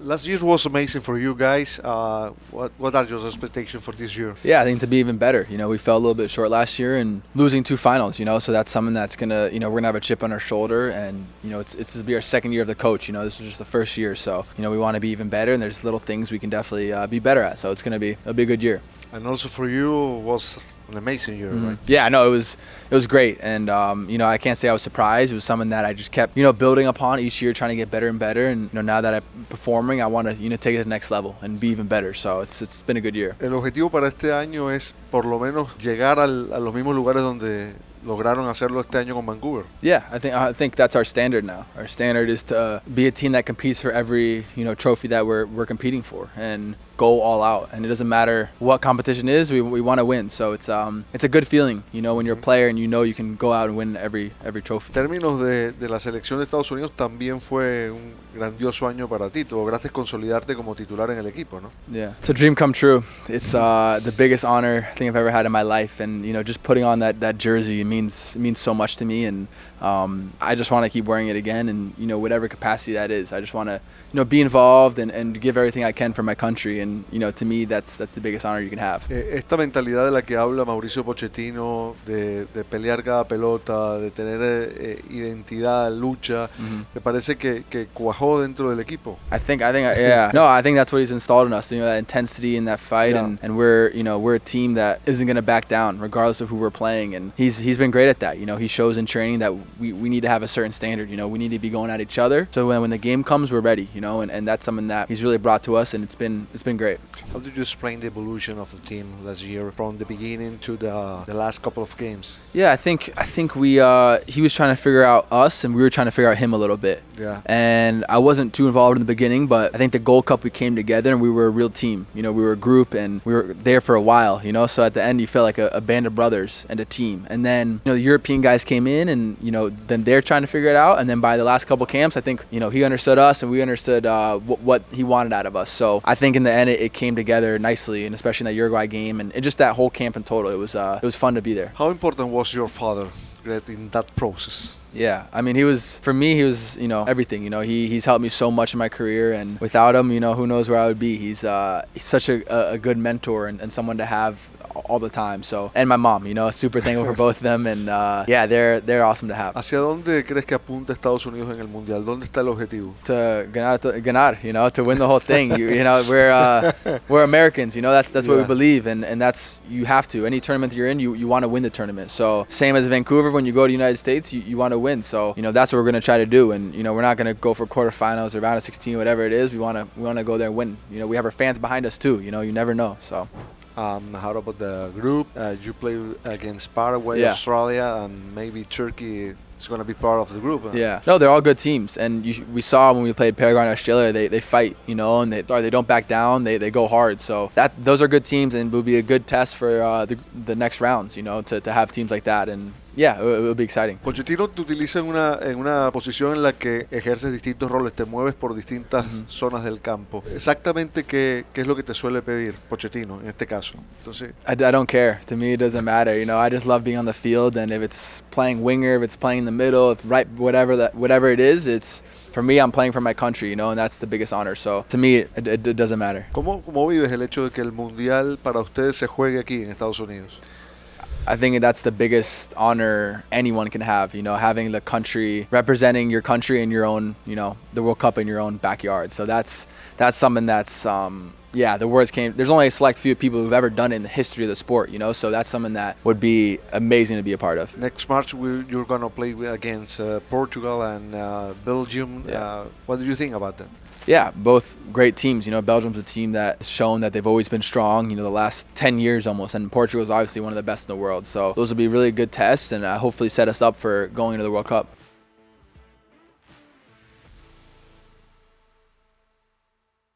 Last year was amazing for you guys. What are your expectations for this year? Yeah, I think to be even better. We fell a little bit short last year and losing 2 finals, so that's something that's going to, we're going to have a chip on our shoulder, and, it's this will be our second year of the coach. This was just the first year, so, we want to be even better, and there's little things we can definitely be better at, so it'll be a good year. And also for you was an amazing year, right? Yeah, no, it was great, and I can't say I was surprised. It was something that I just kept building upon each year, trying to get better and better, and now that I'm performing, I want to take it to the next level and be even better. So it's been a good year. El objetivo para este año es por lo menos llegar a los mismos lugares donde lograron hacerlo este año con Vancouver. Yeah, I think that's our standard now. Our standard is to be a team that competes for every trophy that we're competing for, and go all out. And it doesn't matter what competition is, we want to win. So it's a good feeling, when you're a player and you can go out and win every trophy. En términos de la selección de Estados Unidos, también fue un grandioso año para ti. Tú lograste consolidarte como titular en el equipo, ¿no? Yeah, it's a dream come true. It's the biggest honor I think I've ever had in my life, and just putting on that jersey means so much to me, and I just want to keep wearing it again, and whatever capacity that is. I just want to be involved and give everything I can for my country, and to me that's the biggest honor you can have. Esta mentalidad de la que habla Mauricio Pochettino, de pelear cada pelota, de tener identidad, lucha, ¿te parece que cuajó dentro del equipo? I think yeah. No, I think that's what he's installed in us, that intensity in that fight, yeah. and we're a team that isn't going to back down regardless of who we're playing, and he's been great at that. He shows in training that we need to have a certain standard. We need to be going at each other, so when the game comes, we're ready. And that's something that he's really brought to us, and it's been great. How did you explain the evolution of the team last year from the beginning to the last couple of games? Yeah, I think we he was trying to figure out us, and we were trying to figure out him a little bit. Yeah. And I wasn't too involved in the beginning, but I think the Gold Cup we came together and we were a real team. We were a group, and we were there for a while. So at the end you felt like a band of brothers and a team. And then the European guys came in, and then they're trying to figure it out. And then by the last couple camps, I think he understood us, and we understood what he wanted out of us. So I think in the end it came together nicely, and especially in that Uruguay game, and just that whole camp in total, it was fun to be there. How important was your father in that process? Yeah, I mean, he was everything. He's helped me so much in my career, and without him, who knows where I would be. He's such a good mentor and someone to have all the time. So, and my mom, super thankful for both of them, and yeah, they're awesome to have. ¿Hacia dónde crees que apunta Estados Unidos en el Mundial? ¿Dónde está el objetivo? To ganar, to win the whole thing. We're Americans, that's what we believe, and that's, you have to. Any tournament you're in, you want to win the tournament. So same as Vancouver, when you go to the United States, you want to win. So that's what we're going to try to do, and we're not going to go for quarterfinals or round of 16, whatever it is. We want to go there and win. We have our fans behind us too. You never know. So. How about the group? You play against Paraguay, yeah. Australia, and maybe Turkey is going to be part of the group. Yeah. No, they're all good teams, and we saw when we played Paraguay and Australia, they fight, and they don't back down. They go hard. So those are good teams, and will be a good test for the next rounds. To have teams like that, and yeah, it will be exciting. Pochettino te utiliza en una posición en la que ejerces distintos roles, te mueves por distintas zonas del campo. Exactamente qué es lo que te suele pedir Pochettino en este caso. Entonces, I don't care. To me, it doesn't matter. I just love being on the field, and if it's playing winger, if it's playing in the middle, right, whatever it is, it's. For me, I'm playing for my country, and that's the biggest honor. So to me, it doesn't matter. ¿Cómo vives el hecho de que el Mundial para ustedes se juegue aquí en Estados Unidos? I think that's the biggest honor anyone can have, having the country, representing your country in your own, the World Cup in your own backyard. So that's something that's, the words came. There's only a select few people who've ever done it in the history of the sport, so that's something that would be amazing to be a part of. Next March, you're going to play against Portugal and Belgium. Yeah. What do you think about that? Yeah, both great teams. Belgium's a team that's shown that they've always been strong, the last 10 years almost, and Portugal's obviously one of the best in the world. So those will be really good tests, and hopefully set us up for going to the World Cup.